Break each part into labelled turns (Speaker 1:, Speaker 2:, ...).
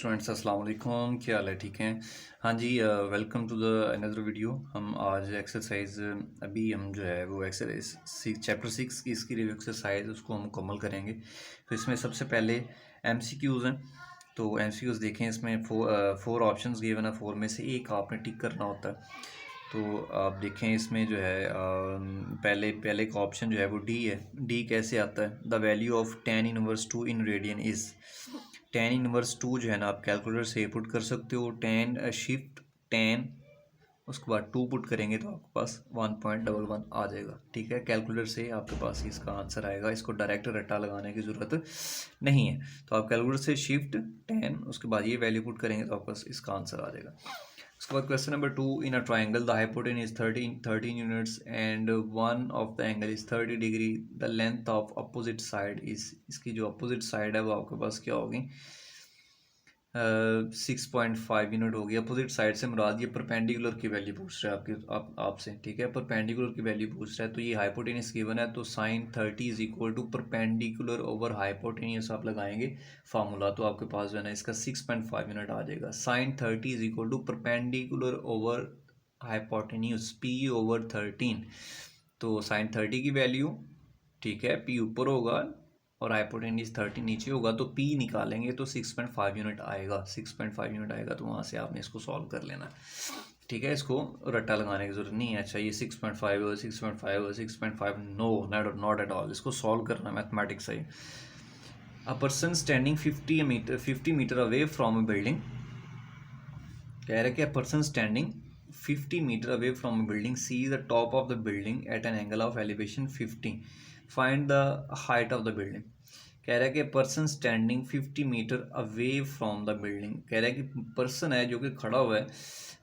Speaker 1: Students अस्सलाम वालेकुम, क्या हाल है? ठीक हैं? हाँ जी, welcome to the another video. हम आज एक्सरसाइज अभी हम जो है वो एक्सरसाइज चैप्टर 6 की इसकी रिव्यू एक्सरसाइज उसको हम मुकम्मल करेंगे। तो इसमें सबसे पहले एमसीक्यूज़ हैं। तो एमसीक्यूज़ देखें, इसमें फोर ऑप्शंस गिवन है, फोर में से एक आपने टिक करना होता है। तो आप देखें इसमें जो है पहले का ऑप्शन जो है वो डी है। डी कैसे आता है? The value of tan−2 in radian is. tan−2 जो है ना, आप कैलकुलेटर से पुट कर सकते हो। शिफ्ट tan, उसके बाद 2 पुट करेंगे तो आपके पास 1.11 आ जाएगा। ठीक है, कैलकुलेटर से आपके पास इसका आंसर आएगा। इसको डायरेक्ट रट्टा लगाने की ज़रूरत नहीं है। तो आप कैलकुलेटर से शिफ्ट tan, उसके बाद ये वैल्यू पुट करेंगे तो आपके पास इसका आंसर आ जाएगा। उसके बाद question number 2, in a triangle the hypotenuse is 13 units and one of the angle is 30 degree, the length of opposite side is. इसकी जो अपोजिट साइड है वो आपके पास क्या होगी? 6.5 यूनिट होगी। अपोजिट साइड से मुराद ये परपेंडिकुलर की वैल्यू पूछ रहा है आपसे। ठीक है, परपेंडिकुलर की वैल्यू पूछ रहा है। तो ये हाइपोटेन्यूज गिवन है, तो sin 30 is equal to perpendicular over hypotenuse आप लगाएंगे फार्मूला, तो आपके पास जो है ना इसका 6.5 यूनिट आ जाएगा। sin 30 is equal to perpendicular over hypotenuse P/13। तो sin 30 की वैल्यू, ठीक है, P ऊपर होगा और हाइपोटेन्यूज 30 नीचे होगा, तो P निकालेंगे तो 6.5 यूनिट आएगा। 6.5 यूनिट आएगा तो वहाँ से आपने इसको सॉल्व कर लेना। ठीक है, इसको रट्टा लगाने की जरूरत नहीं है। अच्छा, ये 6.5 और 6.5 और 6.5, नो, नॉट एट ऑल। इसको सॉल्व करना मैथमेटिक्स है। A person standing 50 metre away from a building, कह रहा है कि a person standing 50 metre away from a building see the top of the building at an angle of elevation 50, find the height of the building. कह रहा है कि person standing 50 metre away from the building, कह रहा है कि person है जो कि खड़ा हुआ है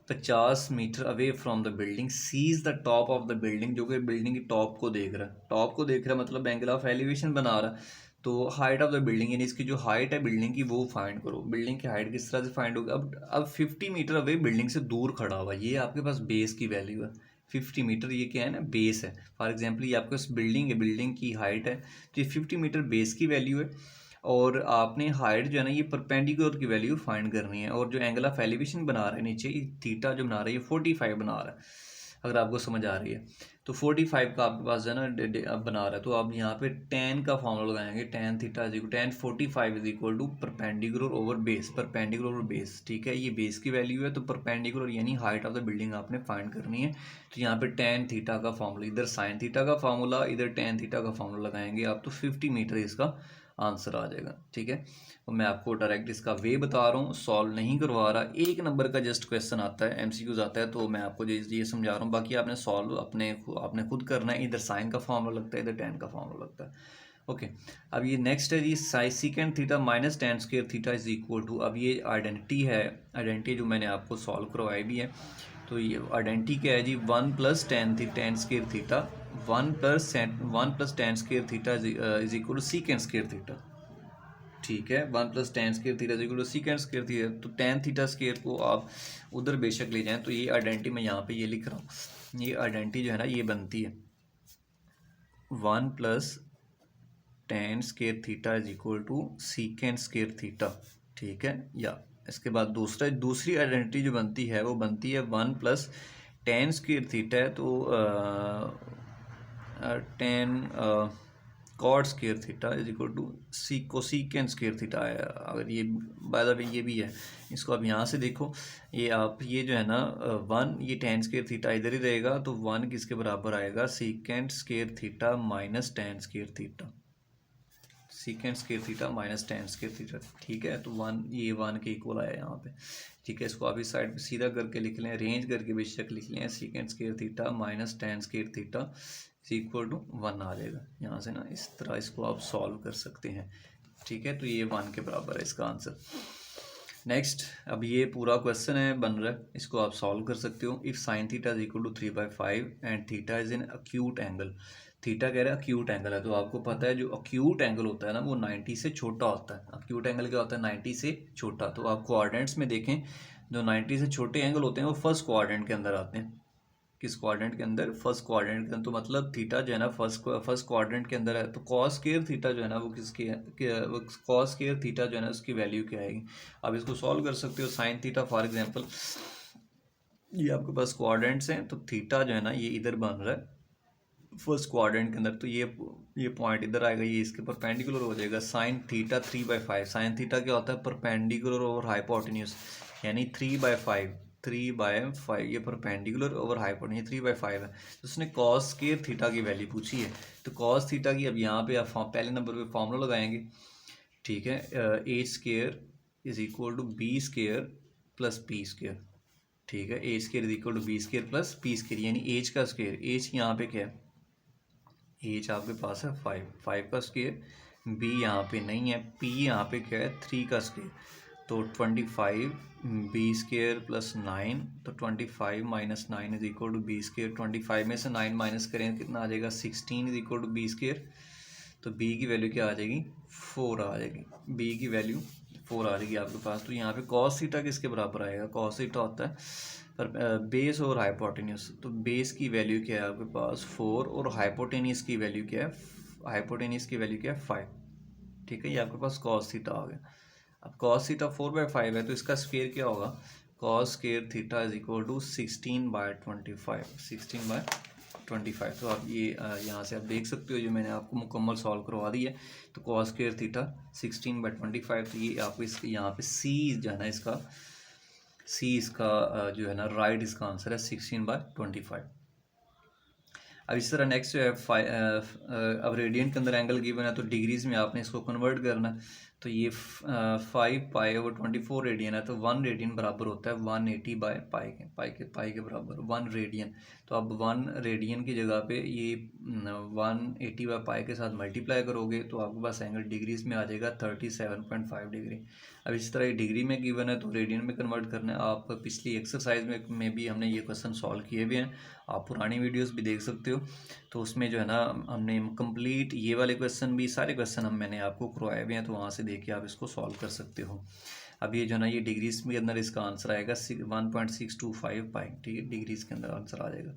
Speaker 1: 50 metre away from the building, sees the top of the building, जो कि बिल्डिंग की टॉप को देख रहा है। टॉप को देख रहा है मतलब एंगल ऑफ एलिवेशन बना रहा है। तो हाइट ऑफ द बिल्डिंग, यानी इसकी जो हाइट है बिल्डिंग की वो फाइंड करो। बिल्डिंग की हाइट किस तरह से फाइंड होगी? अब 50 मीटर अवे बिल्डिंग से दूर खड़ा हुआ, ये आपके पास बेस की वैल्यू है। 50 मीटर ये क्या है ना, बेस है। फॉर एग्जांपल ये आपके पास बिल्डिंग है, बिल्डिंग की हाइट है, तो ये 50 मीटर बेस की वैल्यू है। और आपने हाइट जो है ना ये परपेंडिकुलर की वैल्यू फाइंड करनी है। और जो एंगल ऑफ एलिवेशन बना रहा है नीचे, थीटा जो बना रहा है ये 45 बना रहा है, अगर आपको समझ आ रही है। तो 45 का आपके पास जो है ना बना रहा है, तो आप यहाँ पे tan का फॉर्मूला लगाएंगे। tan theta is equal tan 45 is equal to perpendicular over base, perpendicular over base. ठीक है, ये बेस की वैल्यू है, तो परपेंडिकुलर यानी हाइट ऑफ द बिल्डिंग आपने फाइंड करनी है। तो यहाँ पे tan थीटा का फॉर्मूला, इधर sin थीटा का फॉर्मूला, इधर tan थीटा का फॉर्मूला लगाएंगे आप, तो 50 मीटर इसका आंसर आ जाएगा। ठीक है, तो मैं आपको डायरेक्ट इसका वे बता रहा हूँ, सॉल्व नहीं करवा रहा। एक नंबर का जस्ट क्वेश्चन आता है, एमसीक्यूज आता है, तो मैं आपको ये समझा रहा हूँ। बाकी आपने सॉल्व आपने खुद करना है। इधर साइन का फॉर्मूला लगता है, इधर tan का फॉर्मूला लगता है। ओके, अब ये नेक्स्ट है जी, second theta minus tan square theta is equal to. अब ये आइडेंटिटी है, आइडेंटिटी जो मैंने आपको सॉल्व करवाई भी है। तो ये आइडेंटिटी क्या है जी? 1 plus tan square theta, 1 plus tan square theta is equal to secant square theta. ठीक है, 1 plus tan square theta is equal to secant square theta. तो tan थीटा स्क्वायर को आप उधर बेशक ले जाएं, तो ये आइडेंटिटी मैं यहाँ पे ये लिख रहा हूँ। ये आइडेंटिटी जो है ना ये बनती है 1 plus tan square theta is equal to secant square theta. ठीक है, या इसके बाद दूसरी आइडेंटिटी जो बनती है वो बनती है 1 प्लस tan स्क्वायर थीटा है, तो tan cot square theta is equal to cosecant square theta है। अगर ये बाय द वे ये भी है, इसको आप यहाँ से देखो। ये आप ये जो है ना 1, ये tan स्क्वायर थीटा इधर ही रहेगा, तो 1 किसके बराबर आएगा? सीकेंड square theta minus tan square theta, सीकेंड square theta minus tan square theta. ठीक है, तो 1, ये 1 के इक्वल आया यहाँ पे। ठीक है, इसको आप इस साइड पे सीधा करके लिख लें, अरेंज करके बेशक लिख लें। Secant square theta minus tan square theta is equal to 1 आ जाएगा। यहाँ से ना इस तरह इसको आप सॉल्व कर सकते हैं। ठीक है, तो ये 1 के बराबर है इसका आंसर। नेक्स्ट, अब ये पूरा क्वेश्चन है बन रहा है, इसको आप सॉल्व कर सकते हो। If sin theta is equal to 3/5 and theta is in acute angle, theta कह रहा है अक्यूट एंगल है, तो आपको पता है जो अक्यूट एंगल होता है ना वो 90 से छोटा होता है। अक्यूट एंगल क्या होता है? 90 से छोटा। तो आप कोऑर्डिनेट्स में देखें, जो 90 से छोटे एंगल होते हैं वो फर्स्ट कोऑर्डिनेट के अंदर आते हैं। किस क्वाड्रेंट के अंदर, फर्स्ट क्वाड्रेंट के अंदर। तो मतलब थीटा जो है ना फर्स्ट क्वाड्रेंट के अंदर है, तो कॉस स्क्वायर थीटा जो है ना वो वो कॉस स्क्वायर थीटा जो है ना उसकी वैल्यू क्या आएगी। अब इसको सॉल्व कर सकते हो। साइन थीटा फॉर एग्जांपल, ये आपके पास क्वाड्रेंट्स हैं, तो थीटा जो है ना ये इधर बन रहा है फर्स्ट क्वाड्रेंट के अंदर, तो ये पॉइंट इधर आएगा, ये इसके परपेंडिकुलर हो जाएगा। साइन थीटा 3/5, साइन थीटा क्या होता है, परपेंडिकुलर ओवर हाइपोटेन्यूज, यानी 3/5 ये परपेंडिकुलर ओवर हाइपोटेन्यूज 3/5 है। तो उसने कॉस स्क्वायर थीटा की वैल्यू पूछी है, तो कॉस थीटा की अब यहाँ पे आप पहले नंबर पे फॉर्मूला लगाएंगे, ठीक है। A square is equal to B square plus P square, ठीक है। A square is equal to B square plus P square, यानी एच का स्क्वायर, एच यहाँ पे क्या है, एच आपके पास है 5 का स्क्वायर, बी यहाँ पे नहीं है, पी यहाँ पे क्या है 3 का स्क्वायर, तो 25 बी स्क्वायर प्लस 9, तो 25 minus 9 is equal to B square. 25 में से 9 माइनस करें कितना आ जाएगा, 16 is equal to B square, तो बी की वैल्यू क्या आ जाएगी, 4 आ जाएगी, बी की वैल्यू 4 आ जाएगी आपके पास। तो यहाँ पे कॉस थीटा किसके बराबर आएगा, कॉस थीटा होता है पर बेस और हाइपोटेन्यूस, तो बेस की वैल्यू क्या है आपके पास 4 और हाइपोटेन्यूस की वैल्यू क्या है, हाइपोटेन्यूस की वैल्यू क्या है 5, ठीक है। ये आपके पास कॉस थीटा आ गया। अब कॉस थीटा 4/5 है, तो इसका स्क्वायर क्या होगा, cos square theta is equal to 16/25, 16/25। तो आप ये यहाँ से आप देख सकते हो, जो मैंने आपको मुकम्मल सॉल्व करवा दी है। तो कॉस स्क्वायर थीटा 16/25, तो ये आपको इस यहाँ पे सी जो है ना इसका जो है ना राइट इसका आंसर है 16/25। अब इस तरह नेक्स्ट जो है अब रेडियन के अंदर एंगल गिवन है, तो डिग्रीज में आपने इसको कन्वर्ट करना है। तो ये 5π/24 रेडियन है, तो 1 रेडियन बराबर होता है 180/पाई के बराबर 1 रेडियन। तो अब 1 रेडियन की जगह पे ये 180/पाई के साथ मल्टीप्लाई करोगे, तो आपके पास एंगल डिग्रीज में आ जाएगा 37.5 डिग्री। अब इस तरह ये डिग्री में गिवन है, तो रेडियन में कन्वर्ट करना है। आप पिछली एक्सरसाइज में भी हमने ये क्वेश्चन सॉल्व किए भी हैं, आप पुरानी वीडियोस भी देख सकते हो। तो उसमें जो है ना हमने कंप्लीट ये वाले क्वेश्चन भी, सारे क्वेश्चन मैंने आपको करवाए भी हैं, तो वहाँ से देख के आप इसको सॉल्व कर सकते हो। अब ये जो है ना ये डिग्रीज के अंदर इसका आंसर आएगा 1.625 पाई, ठीक है, डिग्रीज के अंदर आंसर आ जाएगा।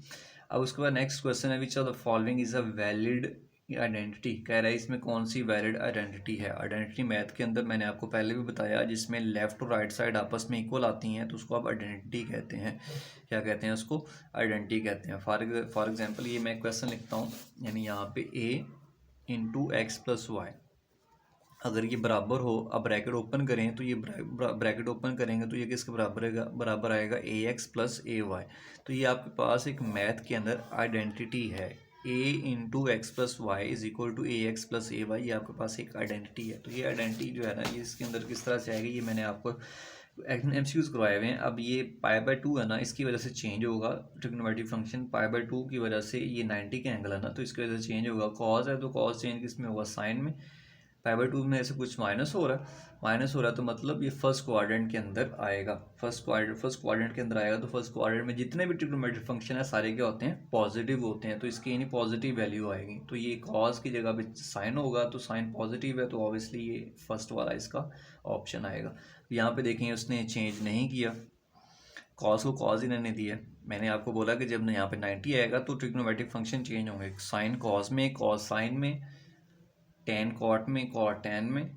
Speaker 1: अब उसके बाद नेक्स्ट क्वेश्चन है, which of the following is a valid identity, कह रहा है इसमें कौन सी वैलिड आइडेंटिटी है। आइडेंटिटी मैथ के अंदर मैंने आपको पहले भी बताया, जिसमें लेफ्ट और राइट साइड आपस में इक्वल आती हैं, तो उसको आप आइडेंटिटी कहते हैं। क्या कहते हैं उसको, आइडेंटिटी कहते हैं। फॉर एग्जांपल ये मैं क्वेश्चन लिखता हूँ, यानी यहाँ पे a into X plus Y, अगर ये बराबर हो, अब ब्रैकेट ओपन करें, तो ये ब्रैकेट ओपन करेंगे तो ये किसके बराबर आएगा ax प्लस ay। तो ये आपके पास एक मैथ के अंदर आइडेंटिटी है, a into X plus Y is equal to ax plus ay, ये आपके पास एक आइडेंटिटी है। तो ये आइडेंटिटी जो है ना, ये इसके अंदर किस तरह से आएगी, ये मैंने आपको MCQs करवाए हुए हैं। अब ये π/2 है ना, इसकी वजह से चेंज होगा ट्रिग्नोमेट्रिक फंक्शन, π/2 की वजह से ये 90 के एंगल है ना, तो इसकी वजह से चेंज होगा। कॉस है तो कॉस चेंज किस में होगा, साइन में। π/2 में ऐसे कुछ माइनस हो रहा है, तो मतलब ये फर्स्ट क्वाड्रेंट के अंदर आएगा, फर्स्ट क्वाड्रेंट के अंदर आएगा। तो फर्स्ट क्वाड्रेंट में जितने भी ट्रिग्नोमेट्रिक फंक्शन है सारे क्या होते हैं, पॉजिटिव होते हैं, तो इसकी यानी पॉजिटिव वैल्यू आएगी। तो ये कॉस की जगह पे साइन होगा, तो साइन पॉजिटिव है, तो ऑब्वियसली ये फर्स्ट वाला इसका ऑप्शन आएगा। यहाँ पे देखें उसने चेंज नहीं किया, कॉस को कॉस ही रहने दिया। मैंने आपको बोला कि जब यहाँ पे 90 आएगा तो ट्रिग्नोमेट्रिक फंक्शन चेंज होंगे, साइन कॉस में, कॉस साइन में, टेन कॉट में, कॉट टेन में,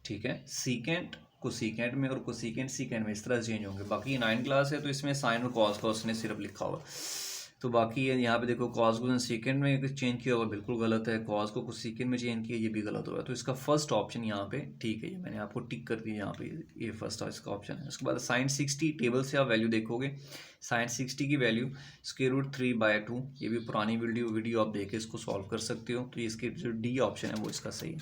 Speaker 1: ठीक है, सीकेंट कोसीकेंट में और कोसीकेंट सीकेंट में, इस तरह से चेंज होंगे। बाकी 9 क्लास है तो इसमें साइन और कॉस का उसने सिर्फ लिखा हुआ। तो बाकी यहाँ पे देखो कॉस को सेकेंड में चेंज किया हुआ, बिल्कुल गलत है। कॉस को सेकेंड में चेंज किया, ये भी गलत होगा। तो इसका फर्स्ट ऑप्शन यहाँ पे ठीक है, ये मैंने आपको टिक कर दिया यहाँ पे, ये फर्स्ट इसका ऑप्शन है। उसके बाद साइन 60 टेबल से आप वैल्यू देखोगे, साइन 60 की वैल्यू √3/2, ये भी पुरानी वीडियो आप देख के इसको सॉल्व कर सकते हो। तो इसके जो डी ऑप्शन है वो इसका सही है।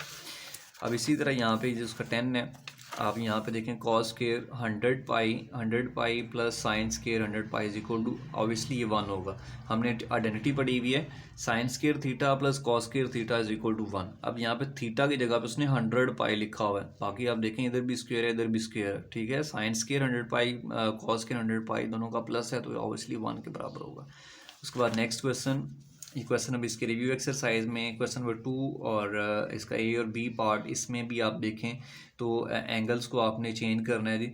Speaker 1: अब इसी तरह यहाँ पे जो उसका 10 है, आप यहाँ पे देखें cos square 100π plus sine square 100π is equal to, obviously ये 1 होगा। हमने आइडेंटिटी पढ़ी हुई है, sine square theta plus cos square theta is equal to 1। अब यहाँ पे थीटा की जगह पे उसने 100π लिखा हुआ है, बाकी आप देखें इधर भी स्क्वायर है इधर भी स्क्वायर है, ठीक है। साइन स्क्वायर 100π, कॉस स्क्वायर 100π, दोनों का प्लस है, तो ऑब्वियसली 1 के बराबर होगा। उसके बाद नेक्स्ट क्वेश्चन, ये क्वेश्चन अब इसके रिव्यू एक्सरसाइज में क्वेश्चन नंबर 2 और इसका ए और बी पार्ट, इसमें भी आप देखें तो एंगल्स को आपने चेंज करना है जी।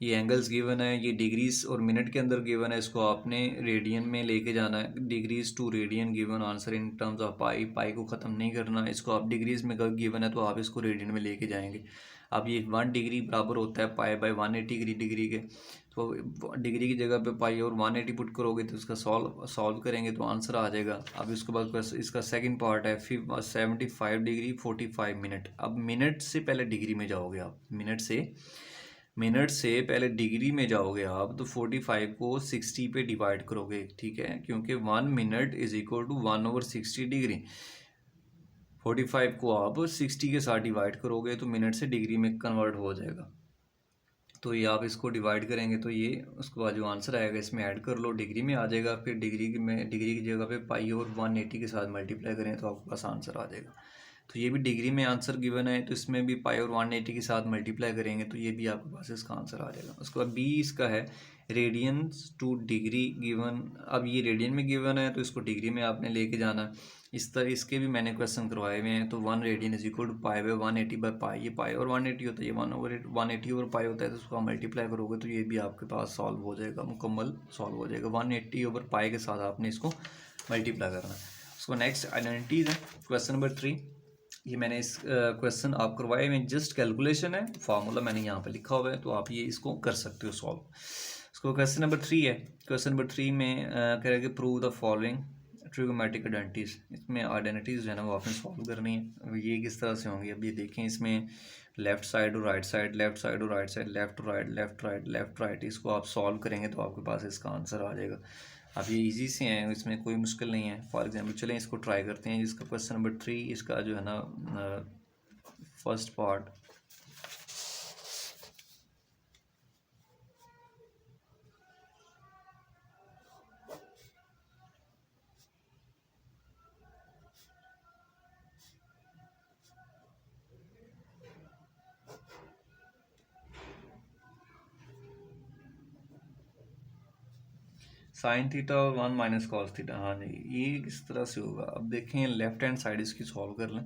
Speaker 1: ये एंगल्स गिवन है, ये डिग्रीज और मिनट के अंदर गिवन है, इसको आपने रेडियन में लेके जाना है। Degrees to radian given answer in terms of pi, pi को ख़त्म नहीं करना, इसको आप डिग्रीज में गिवन है तो आप इसको रेडियन में लेके जाएंगे। अब ये 1 डिग्री बराबर होता है पाई बाई 180 डिग्री के, तो डिग्री की जगह पे पाई और 180 पुट करोगे तो इसका सॉल्व करेंगे तो आंसर आ जाएगा। अब इसके बाद इसका सेकंड पार्ट है 75 डिग्री 45 मिनट। अब मिनट से पहले डिग्री में जाओगे आप, मिनट से पहले डिग्री में जाओगे आप, तो 45 को 60 पे डिवाइड करोगे, ठीक है, क्योंकि 1 minute is equal to 1/60 degree. 45 को आप 60 के साथ डिवाइड करोगे तो मिनट से डिग्री में कन्वर्ट हो जाएगा। तो ये आप इसको डिवाइड करेंगे तो ये उसके बाद जो आंसर आएगा इसमें ऐड कर लो, डिग्री में आ जाएगा। फिर डिग्री की जगह पे पाई और 180 के साथ मल्टीप्लाई करें तो आपके पास आंसर आ जाएगा। तो ये भी डिग्री में आंसर गिवन है, तो इसमें भी पाई और 180 के साथ मल्टीप्लाई करेंगे तो ये भी आपके पास इसका आंसर आ जाएगा। उसके बाद बी इसका है रेडियंस टू डिग्री गिवन। अब ये रेडियन में गिवन है तो इसको डिग्री में आपने लेके जाना है। इस तरह इसके भी मैंने क्वेश्चन करवाए हुए हैं। तो 1 radian is equal to pi by 180 by pi, ये पाई और 180 होता है, ये 1/180 और पाई होता है, तो उसको मल्टीप्लाई करोगे तो ये भी आपके पास सॉल्व हो जाएगा, मुकम्मल सॉल्व हो जाएगा। 180 ओवर पाई के साथ आपने इसको मल्टीप्लाई करना है। उसको नेक्स्ट आइडेंटिटीज है क्वेश्चन नंबर 3। ये मैंने इस क्वेश्चन आप करवाए हुए, जस्ट कैलकुलेशन है, फार्मूला मैंने यहाँ पे लिखा हुआ है, तो आप ये इसको कर सकते हो सॉल्व। उसको क्वेश्चन नंबर 3 है। क्वेश्चन नंबर 3 में कह रहा है कि prove the following trigonometric identities. इसमें आइडेंटिटीज जो है ना वो आपने सॉल्व करनी है। ये किस तरह से होंगी, अब ये देखें, इसमें लेफ्ट साइड और राइट साइड, लेफ्ट साइड और right side, left right left right left right, इसको आप सॉल्व करेंगे तो आपके पास इसका आंसर आ जाएगा। अब ये इजी से हैं, इसमें कोई मुश्किल नहीं है। फॉर एग्जांपल चलें इसको ट्राई करते हैं। इसका क्वेश्चन नंबर 3 इसका जो है ना फर्स्ट पार्ट, साइन थीटा और 1 माइनस कॉस थीटा। हाँ जी, ये किस तरह से होगा, अब देखें लेफ्ट हैंड साइड इसकी सॉल्व कर लें।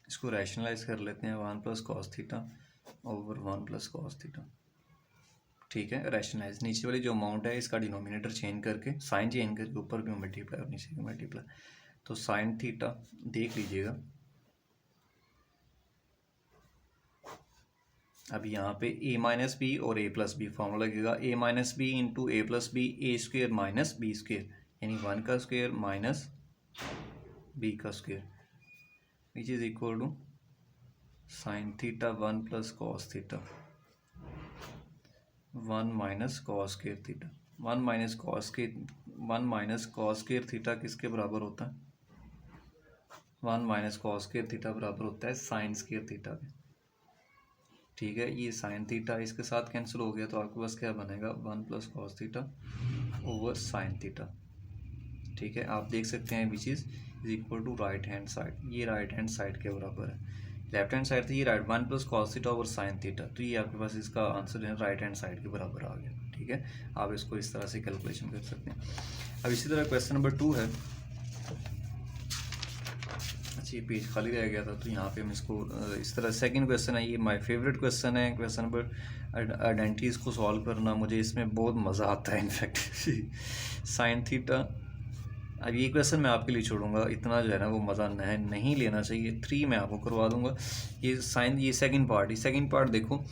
Speaker 1: इसको रैशनलाइज कर लेते हैं, 1 plus cos theta over 1 plus cos theta, ठीक है। रैशनलाइज, नीचे वाली जो अमाउंट है इसका डिनोमिनेटर चेंज करके, साइन चेंज करके ऊपर भी मल्टीप्लाई और नीचे भी मल्टीप्लाई। तो साइन थीटा देख लीजिएगा, अब यहाँ पे a माइनस बी और a प्लस बी फॉर्मूला लगेगा, a minus B into A plus B, A square minus B square, यानी 1 का स्क्वेयर माइनस b का square, which is equal to sine theta 1 plus cos theta 1 minus cos square theta. 1 minus cos square theta किसके बराबर होता है, 1 minus cos square theta बराबर होता है साइन स्क्वेयर थीटा के, ठीक है। ये साइन थीटा इसके साथ कैंसिल हो गया तो आपके पास क्या बनेगा, 1 plus cos theta over sine theta, ठीक है। आप देख सकते हैं which is equal to right hand side, ये राइट हैंड साइड के बराबर है, लेफ्ट हैंड साइड थी ये right 1 plus cos theta over sine theta, तो ये आपके पास इसका आंसर है राइट हैंड साइड के बराबर आ गया, ठीक है। आप इसको इस तरह से कैलकुलेशन कर सकते हैं। अब इसी तरह क्वेश्चन नंबर 2 है। ये पेज खाली रह गया था तो यहाँ पे हम इसको इस तरह, सेकंड क्वेश्चन है, ये माय फेवरेट क्वेश्चन है, क्वेश्चन नंबर आइडेंटिटीज़ को सॉल्व करना, मुझे इसमें बहुत मज़ा आता है इनफैक्ट। साइन थीटा, अब ये क्वेश्चन मैं आपके लिए छोड़ूंगा, इतना जो है ना वो मज़ा नहीं लेना चाहिए। 3 मैं आपको करवा दूंगा। ये सेकंड पार्ट देखो,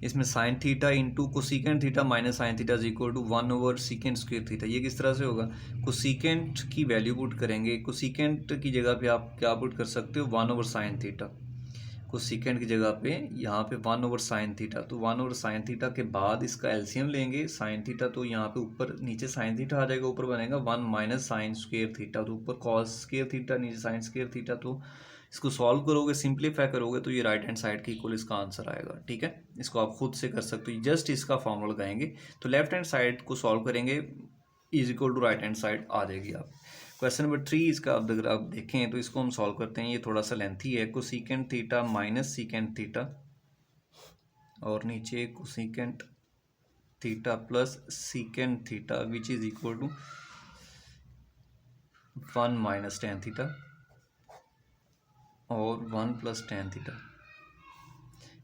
Speaker 1: इसमें sine theta into cosecant theta minus sine theta is equal to 1 over secant square theta. ये किस तरह से होगा, कोसिकेंट की वैल्यू पुट करेंगे, कोसिकेंट की जगह पे आप क्या पुट कर सकते हो, 1 ओवर साइन थीटा, कोसिकेंट की जगह पे यहाँ पे 1 ओवर साइन थीटा, तो 1 ओवर साइन थीटा के बाद इसका एलसीएम लेंगे साइन थीटा, तो यहाँ पे ऊपर नीचे साइन थीटा आ जाएगा, ऊपर बनेगा 1 माइनस साइन स्क्वायर थीटा, तो ऊपर कॉस स्क्वायर थीटा नीचे साइन स्क्वायर थीटा। तो इसको सॉल्व करोगे, सिंप्लीफाई करोगे तो ये राइट हैंड साइड के इक्वल इसका आंसर आएगा, ठीक है। इसको आप खुद से कर सकते हो, जस्ट इसका फॉर्मूला लगाएंगे तो लेफ्ट हैंड साइड को सॉल्व करेंगे is equal to right hand side आ जाएगी। आप क्वेश्चन नंबर 3 इसका अगर आप देखें तो इसको हम सॉल्व करते हैं, ये थोड़ा सा लेंथी है। Cosecant theta minus secant theta और नीचे cosecant theta plus secant theta which is equal to 1 minus tan theta, और 1 plus tan theta,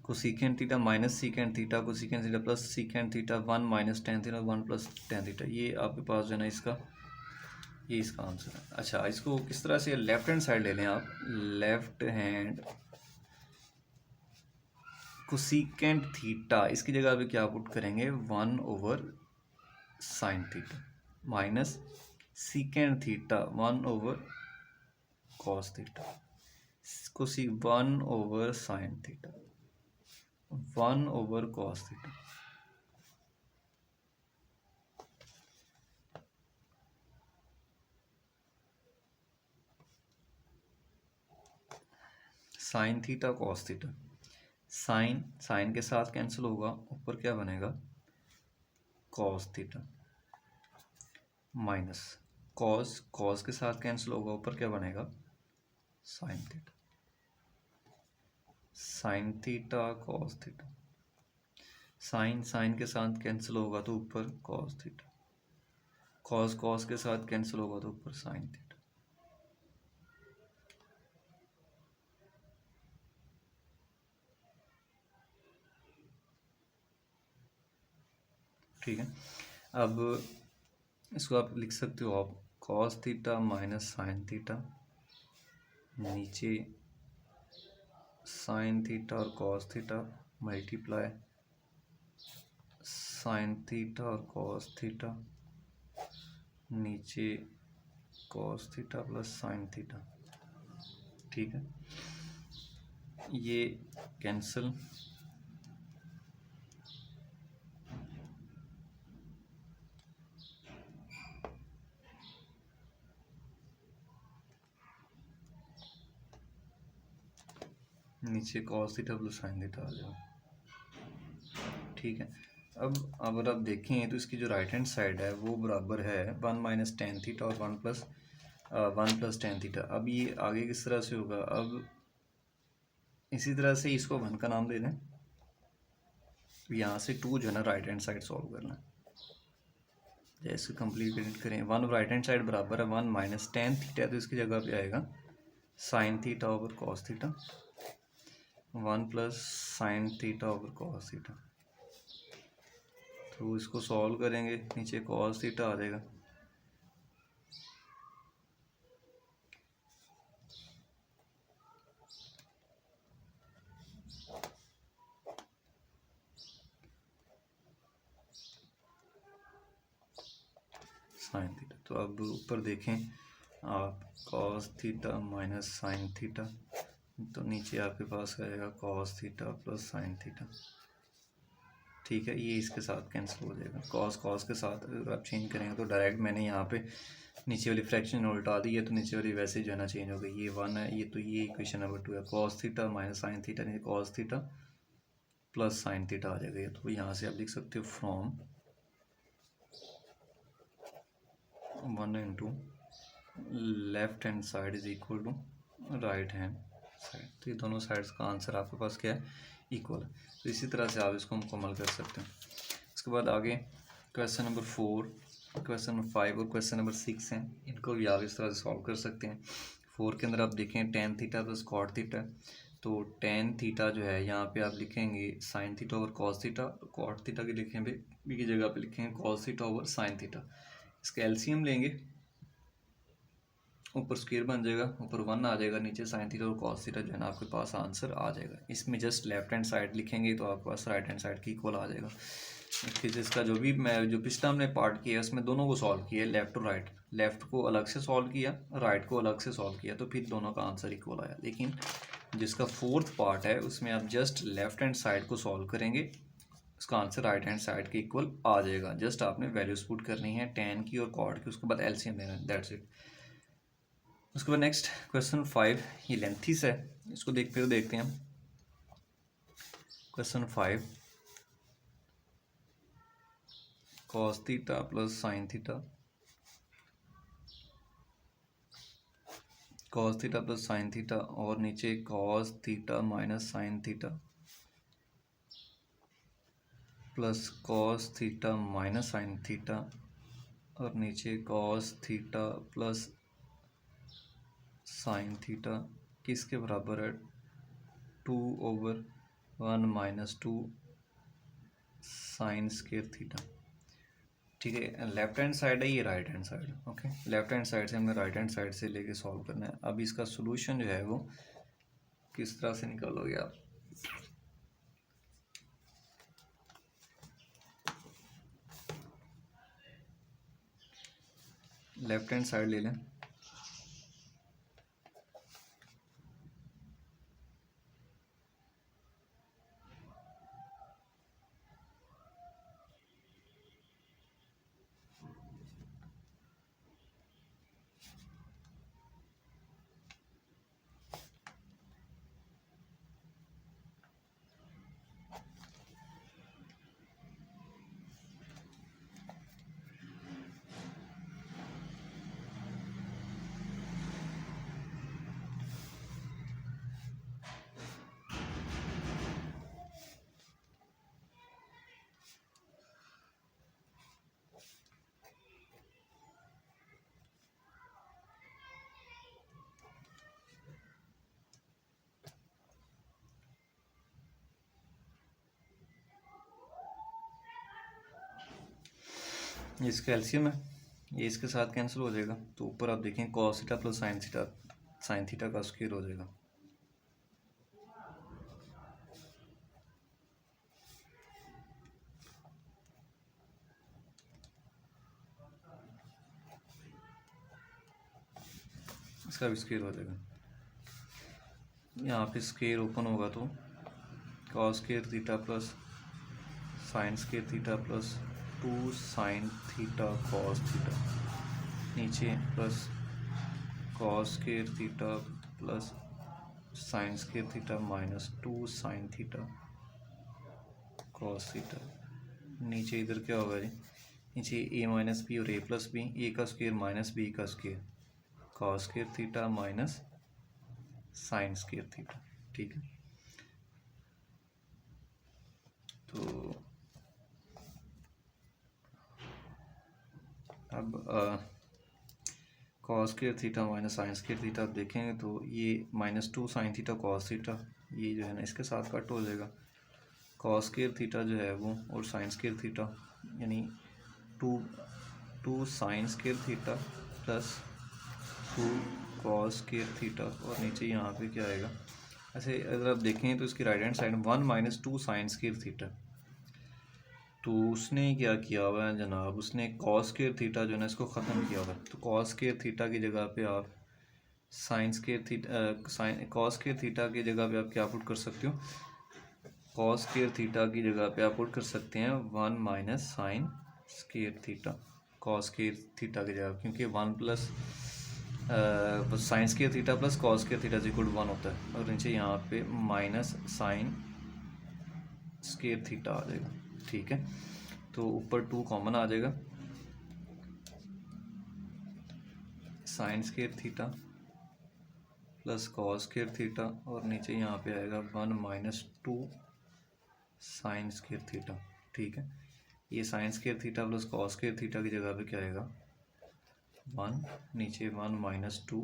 Speaker 1: cosecant theta minus secant theta, cosecant theta plus secant theta, 1 minus tan theta, 1 plus tan theta. ये आपके पास जो है ना इसका, ये इसका answer है। अच्छा, इसको किस तरह से, लेफ्ट हैंड साइड ले लें आप, लेफ्ट हैंड कोसेकेंट थीटा, इसकी जगह पे क्या पुट करेंगे, 1 over sine theta minus secant theta 1 over cos theta, कोसी 1 over sine theta 1 over cos theta. Sine theta cos theta, sine sine के साथ कैंसिल होगा, ऊपर क्या बनेगा, cos theta minus cos, cos के साथ कैंसिल होगा, ऊपर क्या बनेगा, sine theta, sine theta cos theta, sine sine के साथ कैंसिल होगा तो ऊपर कॉस थीटा, कॉस कॉस के साथ कैंसिल होगा तो ऊपर साइन थीटा। ठीक है, अब इसको आप लिख सकते हो, आप cos theta minus sine theta, नीचे साइन थीटा और cos theta multiply sine theta और कॉस थीटा, नीचे cos theta plus sine theta. ठीक है, ये कैंसिल, नीचे cos theta plus sine theta आ जाएगा। ठीक है, अब अगर आप देखें तो इसकी जो राइट हैंड साइड है वो बराबर है 1 माइनस टेन थीटा और 1 प्लस टेन थीटा। अब ये आगे किस तरह से होगा, अब इसी तरह से इसको 1 का नाम दे दें, तो यहाँ से 2 जो है ना राइट हैंड साइड सॉल्व करना है। जैसे कंप्लीट करें, 1 राइट हैंड साइड बराबर है 1 माइनस टेन थीटा, तो इसकी जगह पे आएगा sign theta over cos theta, 1 plus sine theta over cos theta. तो इसको सॉल्व करेंगे, नीचे कॉस थीटा आ जाएगा, साइन थीटा। तो अब ऊपर देखें आप, cos theta minus sine theta, तो नीचे आपके पास आएगा cos theta plus sine theta. ठीक है, ये इसके साथ कैंसिल हो जाएगा, कॉस कॉस के साथ अगर आप चेंज करेंगे तो डायरेक्ट मैंने यहाँ पे नीचे वाली फ्रैक्शन उल्टा दी है, तो नीचे वाली वैसे जो है ना चेंज हो गई, ये 1 है, ये तो ये इक्वेशन नंबर 2 है, cos theta minus sine theta, नहीं cos theta plus sine theta आ जाएगा। तो यहाँ से आप लिख सकते हो from 1 into left hand side is equal to right hand side. तो ये दोनों साइड्स का आंसर आपके पास क्या है, इक्वल है। तो इसी तरह से आप इसको मुकम्मल कर सकते हैं। उसके बाद आगे क्वेश्चन नंबर 4, क्वेश्चन नंबर 5 और क्वेश्चन नंबर 6 हैं, इनको भी आप इस तरह से सॉल्व कर सकते हैं। 4 के अंदर आप देखें tan theta plus cot theta, तो टेन थीटा जो है यहाँ पे आप लिखेंगे sine theta over cos theta, cot theta की लिखेंगे बी की जगह पे लिखेंगे cos theta over sine theta. इसका एलसीएम लेंगे, ऊपर स्क्वायर बन जाएगा, ऊपर 1 आ जाएगा, नीचे साइन थीटा और कॉस थीटा जो है ना आपके पास आंसर आ जाएगा। इसमें जस्ट लेफ्ट हैंड साइड लिखेंगे तो आपके पास राइट हैंड साइड की इक्वल आ जाएगा। फिजिक्स का जो पिछला हमने पार्ट किया है उसमें दोनों को सॉल्व किया, लेफ्ट और राइट, लेफ्ट को अलग से सॉल्व किया, राइट को अलग से सॉल्व किया, तो फिर दोनों का आंसर इक्वल आया। लेकिन जिसका 4th पार्ट है उसमें आप जस्ट लेफ्ट हैंड साइड को सॉल्व करेंगे, उसका आंसर राइट हैंड साइड के इक्वल आ जाएगा। जस्ट आपने वैल्यूज पुट करनी है टेन की और कॉट की, उसके बाद एलसीएम लेना है, दैट्स इट। उसके बाद नेक्स्ट क्वेश्चन 5, ये लेंथीस है, इसको देखते हैं हम। Question 5, cos theta plus sine theta, cos theta plus sine theta, और नीचे cos theta minus sine theta plus cos theta minus sine theta, और नीचे cos theta plus sine theta किसके बराबर है 2/1 माइनस 2 साइन स्क्वायर थीटा। ठीक है, left hand side है, ये right hand side. Okay, left hand side से हमें राइट हैंड साइड से लेके सॉल्व करना है। अब इसका सोल्यूशन जो है वो किस तरह से निकालोगे आप। लेफ्ट हैंड साइड ले लें, ये इसका एलसीएम है, ये इसके साथ कैंसिल हो जाएगा। तो ऊपर आप देखें cos theta plus sine theta का स्क्वायर हो जाएगा। इसका भी स्क्वायर हो जाएगा। यहाँ पे स्क्वायर ओपन होगा तो cos square theta plus sine square theta plus 2 sine theta cos theta, नीचे plus cos square theta plus sine square theta minus 2 sine theta cos theta. नीचे इधर क्या होगा जी, नीचे ए माइनस बी और ए प्लस बी, ए का स्क्वायर माइनस बी का square, cos square theta minus sine square theta. ठीक है, तो अब cos square theta minus sine square theta आप देखेंगे तो ये -2 साइन थीटा कॉस थीटा, ये जो है ना इसके साथ कट हो जाएगा। कॉस स्क्वायर थीटा जो है वो और साइन स्क्वायर थीटा यानी 2 sign square theta plus 2 cos square theta, और नीचे यहाँ पे क्या आएगा। ऐसे अगर आप देखें तो इसकी right hand side 1 - 2 sign square theta. तो उसने क्या किया हुआ है जनाब, उसने कॉस स्क्वायर थीटा जो है ना इसको ख़त्म किया हुआ है। तो कॉस स्क्वायर थीटा की जगह पे आप sign square theta cos square theta की जगह पे आप क्या पुट कर सकते हो, कॉस स्क्वायर थीटा की जगह पे आप पुट कर सकते हैं 1 - sine square theta cos square theta की जगह, क्योंकि 1 plus sine square theta plus cos square theta equal to 1 होता है। और नीचे यहाँ पे माइनस साइन स्क्वायर थीटा आ जाएगा। ठीक है, तो ऊपर 2 कॉमन आ जाएगा, sine square theta plus cos square theta, और नीचे यहाँ पे आएगा 1 - 2 साइन स्क्वायर थीटा। ठीक है, ये sign square theta plus cos square theta की जगह पे क्या आएगा 1, नीचे 1 - 2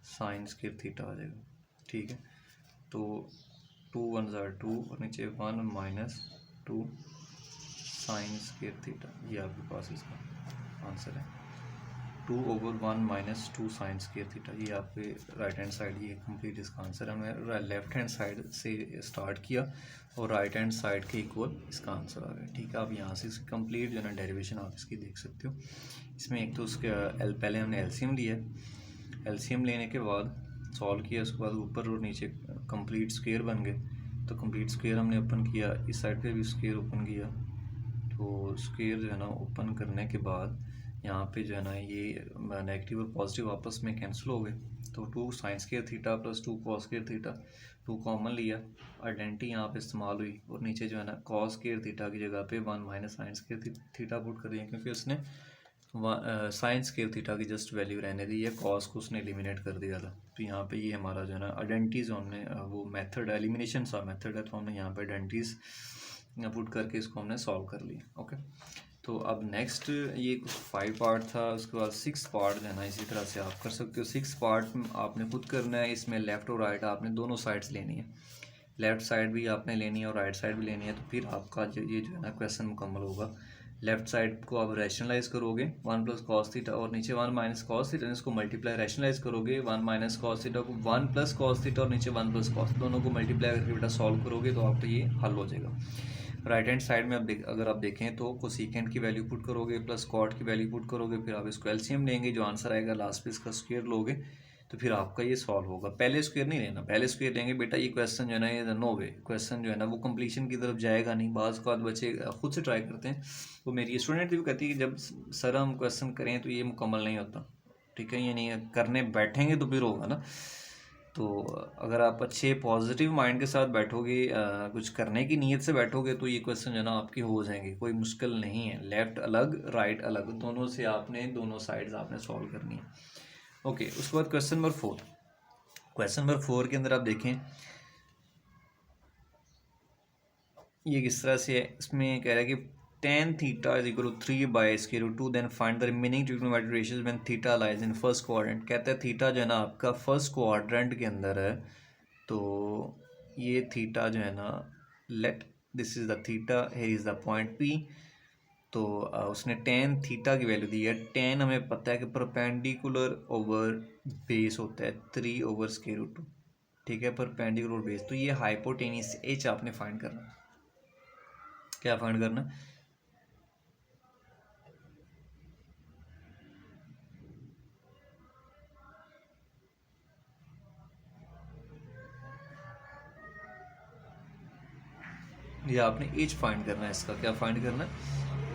Speaker 1: साइन स्क्वायर थीटा आ जाएगा। ठीक है, तो 2 1 = 2 और नीचे 1 - 2 साइन स्क्वायर थीटा, ये आपके पास इसका आंसर है 2/1 - 2 साइन स्क्वायर थीटा। ये आपके राइट हैंड साइड, ये कंप्लीट इसका आंसर है। हमने लेफ्ट हैंड साइड से स्टार्ट किया और राइट हैंड साइड के इक्वल इसका आंसर आ गया। ठीक है, आप यहाँ से कंप्लीट जो है ना डेरिवेशन आप इसकी देख सकते हो। इसमें एक तो उसके पहले हमने एलसीएम लिया, एलसीएम लेने के बाद सॉल्व किया, उसके बाद ऊपर और नीचे कंप्लीट स्क्वायर बन गए। तो कंप्लीट स्क्वायर हमने ओपन किया, इस साइड पे भी स्क्वायर ओपन किया। तो स्क्वायर जो है ना ओपन करने के बाद यहाँ पे जो है ना ये नेगेटिव और पॉजिटिव आपस में कैंसिल हो गए। तो 2 sign square theta plus 2 cos square theta, 2 common लिया, आइडेंटिटी यहाँ पे इस्तेमाल हुई, और नीचे जो है ना कॉस स्क्वायर थीटा की जगह पे 1 - साइन स्क्वायर थीटा पुट कर दिया, क्योंकि उसने साइन स्क्वायर थीटा की जस्ट वैल्यू रहने दी है, कॉस को उसने एलिमिनेट कर दिया था। तो यहाँ पे ये हमारा जो है ना आइडेंटिटीज हमने वो मेथड एलिमिनेशन सा मेथड है, तो हमने यहाँ पे आइडेंटिटीज पुट करके इसको हमने सॉल्व कर लिया। ओके, तो अब नेक्स्ट ये कुछ 5 पार्ट था, उसके बाद 6 पार्ट जो है ना इसी तरह से आप कर सकते हो। 6 पार्ट आपने खुद करना है, इसमें लेफ़्ट और राइट आपने दोनों साइड्स लेनी है, लेफ़्ट साइड भी आपने लेनी है और राइट साइड भी लेनी है। तो फिर आपका ये जो है ना क्वेश्चन मुकम्मल होगा। लेफ़्ट साइड को आप रैशनलाइज करोगे 1 + cos थीटा और नीचे 1 - cos थीटा, इसको मल्टीप्लाई रैशनलाइज करोगे 1 - cos थीटा को 1 + cos थीटा और नीचे 1 + cos, दोनों को मल्टीप्लाई करके बेटा सॉल्व करोगे तो आपका ये हल हो जाएगा। राइट हैंड साइड में अगर आप देखें तो कोसेकेंट की वैल्यू पुट करोगे प्लस कॉट की वैल्यू पुट करोगे, फिर आप इसको एलसीएम लेंगे, जो आंसर आएगा लास्ट पे इसका स्क्वायर लोगे तो फिर आपका ये सॉल्व होगा। पहले स्क्वायर नहीं लेना, पहले स्क्वायर लेंगे बेटा ये क्वेश्चन जो है ना ये नो वे क्वेश्चन जो है ना वो कंप्लीशन की तरफ जाएगा नहीं। बाज़ का बच्चे खुद से ट्राई करते हैं, वो मेरी स्टूडेंट भी कहती है कि जब सर हम क्वेश्चन करें तो ये मुकम्मल नहीं होता, ठीक है, ये नहीं करने बैठेंगे तो फिर होगा ना। तो अगर आप अच्छे पॉजिटिव माइंड के साथ बैठोगे, कुछ करने की नीयत से बैठोगे तो ये क्वेश्चन जो है ना आपके हो जाएंगे, कोई मुश्किल नहीं है। लेफ़्ट अलग राइट अलग, दोनों से आपने दोनों साइड्स आपने सॉल्व करनी है। ओके, उसके बाद क्वेश्चन नंबर 4। क्वेश्चन नंबर 4 के अंदर आप देखें ये किस तरह से है। इसमें कह रहा है कि tan theta = 3/√2, then find the remaining trigonometric ratios when theta lies in first quadrant. कहता है थीटा जो है ना आपका फर्स्ट क्वाड्रेंट के अंदर है, तो ये थीटा जो है ना let this is the theta, here is the point P। तो उसने tan थीटा की वैल्यू दी है। tan हमें पता है कि परपेंडिकुलर ओवर बेस होता है 3/√2, ठीक है, परपेंडिकुलर बेस। तो ये हाइपोटेनियस H आपने फाइंड करना। क्या फाइंड करना? ये आपने एज फाइंड करना है, इसका क्या फाइंड करना है?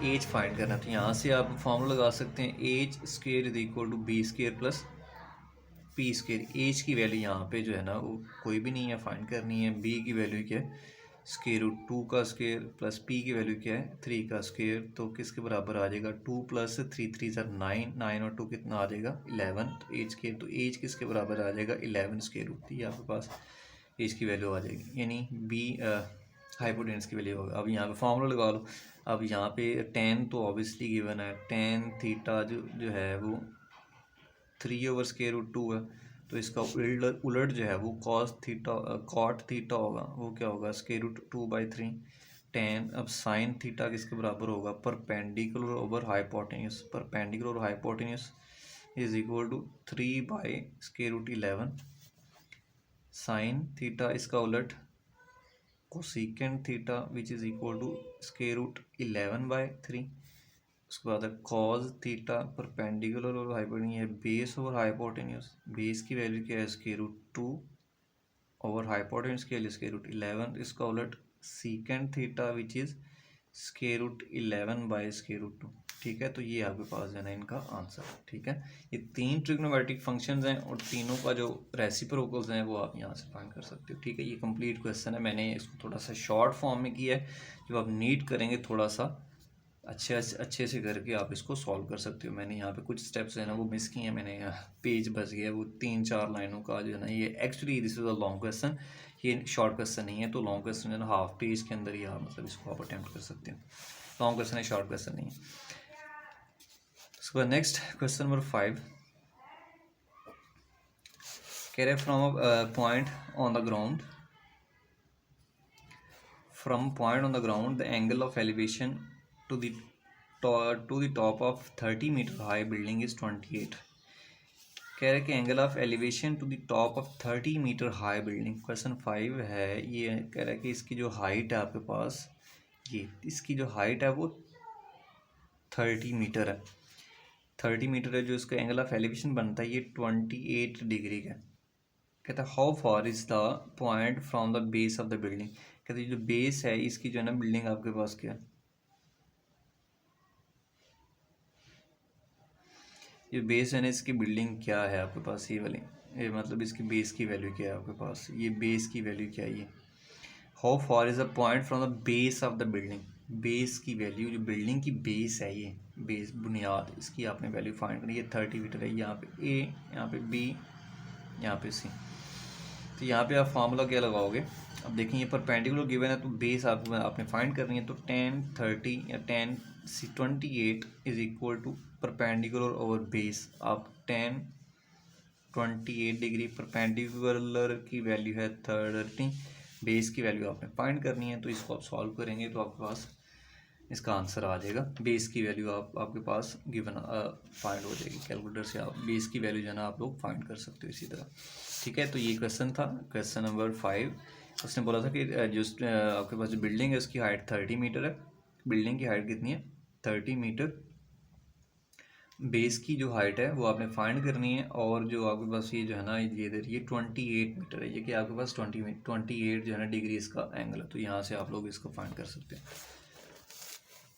Speaker 1: एज फाइंड करना है। तो यहाँ से आप फॉर्मूला लगा सकते हैं H square = B² + P²। H की वैल्यू यहाँ पे जो है ना वो कोई भी नहीं है, फाइंड करनी है। B की वैल्यू क्या है? √2 का स्क्वायर प्लस P की वैल्यू क्या है? 3 का स्क्वायर। तो किसके बराबर आ जाएगा? 2 + 3 3 = 9, 9 और 2 कितना आ जाएगा? 11। तो एज के, तो एज किसके बराबर आ जाएगा? 11² ये आपके पास एज की वैल्यू आ जाएगी, यानी B हाइपोटेनस की वैल्यू होगा। अब यहाँ पे फॉर्मूला लगा लो। अब यहाँ पे tan तो ऑब्वियसली गिवन है, tan थीटा जो है वो 3/√2 है, तो इसका उलट जो है वो cos थीटा होगा, वो क्या होगा? √2/3 tan। अब sin थीटा किसके बराबर होगा? परपेंडिकुलर ओवर हाइपोटेन्यूस, परपेंडिकुलर और हाइपोटेन्यूस = 3/√11। sin थीटा इसका उलट cosecant theta which is equal to √11/3। उसके बाद है कॉज थीटा, परपेंडिकुलर और हाइपोटेन्यूस है बेस ओवर हाइपोटेन्यूस। बेस की वैल्यू क्या है? √2 ओवर हाइपोटेन्यूस की वैल्यू √11। इसका उलट सीकेंट थीटा विच इज़ √11/√2, ठीक है। तो ये आपके पास है ना इनका आंसर, ठीक है। ये 3 ट्रिग्नोमेट्रिक फंक्शंस हैं और तीनों का जो रेसिप्रोकल्स हैं वो आप यहाँ से फाइंड कर सकते हो, ठीक है। ये कंप्लीट क्वेश्चन है, मैंने इसको थोड़ा सा शॉर्ट फॉर्म में किया है। जब आप नीट करेंगे थोड़ा सा अच्छे से करके आप इसको सॉल्व कर सकते हो। मैंने यहाँ पे कुछ स्टेप्स है ना वो मिस किए हैं, मैंने पेज बच गया वो 3-4 लाइनों का जो है ना। ये actually this is a long question, ये शॉर्ट क्वेश्चन नहीं है। तो लॉन्ग क्वेश्चन है ना हाफ पेज के अंदर ही आप मतलब इसको आप अटैम्प्ट कर सकते हो। लॉन्ग क्वेश्चन है, शॉर्ट क्वेश्चन नहीं है। उसके बाद नेक्स्ट क्वेश्चन नंबर 5 कह रहे from point on the ground, from point on the ground the angle of elevation to the top of 30 meter high building is 28। कह रहे कि angle of elevation to the top of 30 metre high building. Question 5 है, ये कह रहा है कि इसकी जो हाइट है आपके पास, ये इसकी जो हाइट है वो 30 मीटर है, 30 मीटर है। जो इसका एंगल ऑफ एलिवेशन बनता है ये 28 डिग्री का। कहता है how far is the point from the base of the building. कहते हैं जो बेस है इसकी जो है ना बिल्डिंग आपके पास क्या है, ये बेस है ना इसकी बिल्डिंग क्या है आपके पास, ये वाली, ये मतलब इसकी बेस की वैल्यू क्या है आपके पास, ये बेस की वैल्यू क्या है। ये how far is the point from the base of the building, base की वैल्यू, जो बिल्डिंग की बेस है ये बेस बुनियाद, इसकी आपने वैल्यू फाइंड करनी है। 30 मीटर है, यहाँ पे ए, यहाँ पे बी, यहाँ पे सी। तो यहाँ पे आप फार्मूला क्या लगाओगे? अब देखें ये परपेंडिकुलर गिवन है तो बेस आपने फाइंड करनी है। तो tan 30 या tan 28 is equal to perpendicular over base. आप 28 डिग्री परपेंडिकुलर की वैल्यू है 30, बेस की वैल्यू आपने फाइंड करनी है। तो इसको आप सॉल्व करेंगे तो आपके पास इसका आंसर आ जाएगा। बेस की वैल्यू आपके पास गिवन फाइंड हो जाएगी। कैलकुलेटर से आप बेस की वैल्यू जो है ना आप लोग फाइंड कर सकते हो इसी तरह। ठीक है, तो ये क्वेश्चन था, क्वेश्चन नंबर 5। उसने बोला था कि जो आपके पास जो बिल्डिंग है उसकी हाइट 30 मीटर है। बिल्डिंग की हाइट कितनी है? 30 मीटर। बेस की जो हाइट है वो आपने फाइंड करनी है, और जो आपके पास ये जो है ना ये इधर ये 28 मीटर है, ये कि आपके पास 28 जो है ना डिग्री इसका एंगल है। तो यहाँ से आप लोग इसको फाइंड कर सकते हैं।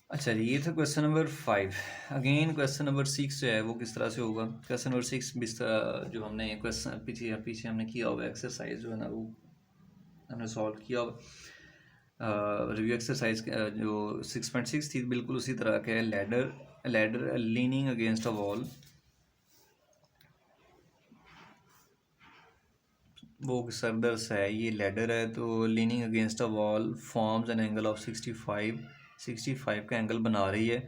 Speaker 1: अच्छा जी, ये था question number 5। Again question number 6 जो है वो किस तरह से होगा? क्वेश्चन नंबर 6 जो हमने क्वेश्चन पीछे हमने किया हुआ एक्सरसाइज जो है ना वो हमने सॉल्व किया हुआ। रिव्यू एक्सरसाइज जो 6.6 थी बिल्कुल उसी तरह का है। Ladder leaning against a wall, वो सरदर्स है, ये लैडर है। तो leaning against a wall forms an angle of 65 का एंगल बना रही है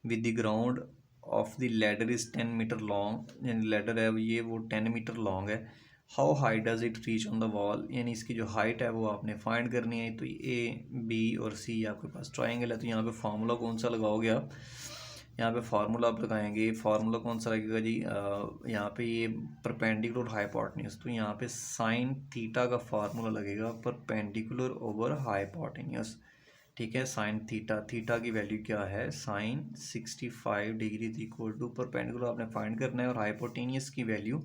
Speaker 1: with the ground of the ladder is 10 metre long. यानी लैडर है ये वो 10 मीटर लॉन्ग है। How high does it reach on the wall, यानी इसकी जो हाइट है वो आपने फाइंड करनी है। तो ए बी और सी आपके पास ट्राइंगल है। तो यहाँ पे फार्मूला कौन सा लगाओगे आप? यहाँ पे फार्मूला आप लगाएंगे, फार्मूला कौन सा लगेगा जी? यहाँ पे ये परपेंडिकुलर हाइपोटेन्यूज, तो यहाँ पे साइन थीटा का फार्मूला लगेगा परपेंडिकुलर ओवर हाइपोटेन्यूज। ठीक है, साइन थीटा की वैल्यू क्या है? Sine 65 degree equal to perpendicular आपने फाइंड करना है, और हाइपोटेनियस की वैल्यू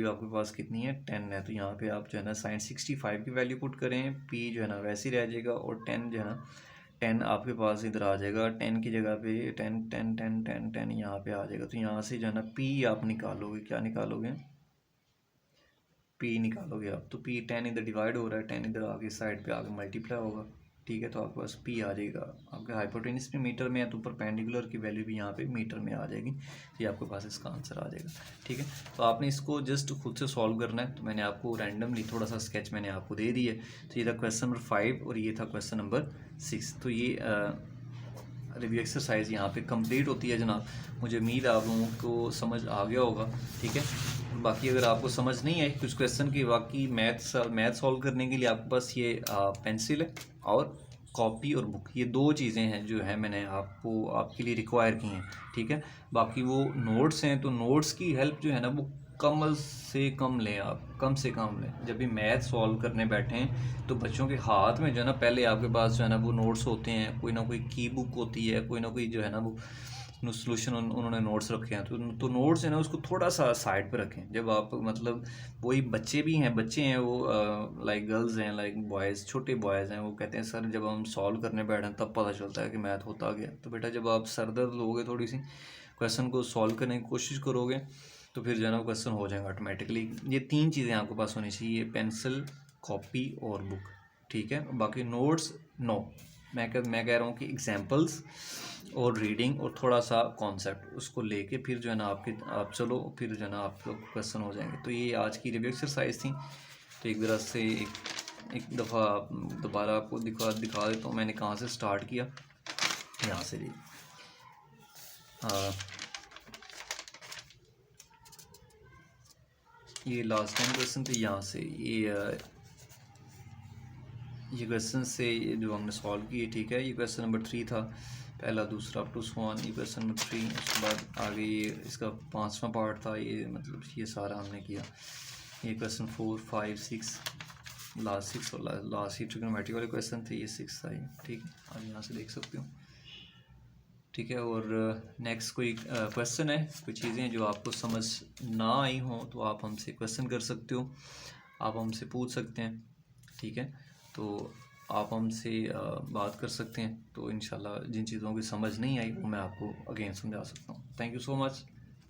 Speaker 1: आपके पास कितनी है? 10 है। तो यहाँ पे आप जो है ना साइन 65 की वैल्यू पुट करें, पी जो है ना वैसे ही रह जाएगा, और 10 जो है ना 10 आपके पास इधर आ जाएगा। 10 की जगह पे 10 यहाँ पे आ जाएगा। तो यहाँ से जो है ना पी आप निकालोगे, क्या निकालोगे? पी निकालोगे आप। तो पी 10 इधर डिवाइड हो रहा है, 10 इधर आगे साइड पे आगे मल्टीप्लाई होगा। ठीक है, तो आपके पास पी आ जाएगा। आपके हाइपोटेन्यूज भी मीटर में है तो परपेंडिकुलर की वैल्यू भी यहाँ पे मीटर में आ जाएगी। तो ये आपके पास इसका आंसर आ जाएगा। ठीक है, तो आपने इसको जस्ट खुद से सॉल्व करना है। तो मैंने आपको रैंडमली थोड़ा सा स्केच मैंने आपको दे दी है। तो ये था क्वेश्चन नंबर 5 और ये था क्वेश्चन नंबर 6। तो ये रिव्यू एक्सरसाइज यहाँ पे कंप्लीट होती है जनाब। मुझे उम्मीद है आप लोगों को समझ आ गया होगा। ठीक है, बाकी अगर आपको समझ नहीं आई कुछ क्वेश्चन की, बाकी मैथ सॉल्व करने के लिए आपके पास ये पेंसिल है और कॉपी और बुक, ये दो चीज़ें हैं जो है मैंने आपके लिए रिक्वायर की हैं। ठीक है, बाकी वो नोट्स हैं, तो नोट्स की हेल्प जो है ना वो कम से कम लें, आप कम से कम लें। जब भी मैथ सॉल्व करने बैठें तो बच्चों के हाथ में जो है ना पहले आपके पास जो है ना वो नोट्स होते हैं, कोई ना कोई की बुक होती है, कोई ना कोई जो है ना वो सोल्यूशन उन्होंने नोट्स रखे हैं। तो नोट्स है ना उसको थोड़ा सा साइड पे रखें। जब आप मतलब वही बच्चे हैं वो लाइक गर्ल्स हैं, लाइक बॉयज़, छोटे बॉयज़ हैं, वो कहते हैं सर जब हम सॉल्व करने बैठे तब पता चलता है कि मैथ होता गया। तो बेटा जब आप सर दर्द लोगे थोड़ी सी, क्वेश्चन को सॉल्व करने की कोशिश करोगे तो फिर जो है ना क्वेश्चन हो जाएगा ऑटोमेटिकली। ये 3 चीज़ें आपके पास होनी चाहिए, पेंसिल, कॉपी और बुक। ठीक है, बाकी नोट्स नो, मैं कह रहा हूँ कि एग्जाम्पल्स और रीडिंग और थोड़ा सा कॉन्सेप्ट उसको लेके फिर जो है ना आप चलो, फिर जो है ना आप लोग क्वेश्चन हो जाएंगे। तो ये आज की रिव्यू एक्सरसाइज थी। तो एक तरह से एक दफ़ा दोबारा आपको दिखा देता हूँ मैंने कहाँ से स्टार्ट किया। यहाँ से भी ये लास्ट टाइम क्वेश्चन थे, यहाँ से ये क्वेश्चन से जो हमने सॉल्व किए। ठीक है, ये क्वेश्चन नंबर 3 था, पहला दूसरा अप टू सो ऑन। ये क्वेश्चन नंबर 3, उसके बाद आगे ये इसका 5वां पार्ट था, ये मतलब ये सारा हमने किया। ये क्वेश्चन 4, 5, 6 लास्ट 6 और लास्ट ही ट्रिग्नोमेट्री वाले क्वेश्चन थे, ये 6 था ये। ठीक है, आप यहाँ से देख सकते हो। ठीक है, और नेक्स्ट कोई क्वेश्चन है, कोई चीज़ें जो आपको समझ ना आई हों तो आप हमसे क्वेश्चन कर सकते हो, आप हमसे पूछ सकते हैं। ठीक है, तो आप हमसे बात कर सकते हैं। तो इंशाल्लाह जिन चीज़ों की समझ नहीं आई वो मैं आपको अगेन समझा सकता हूँ। Thank you so much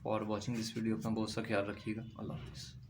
Speaker 1: for watching this video. अपना बहुत सा ख्याल रखिएगा। अल्लाह हाफ़िज़।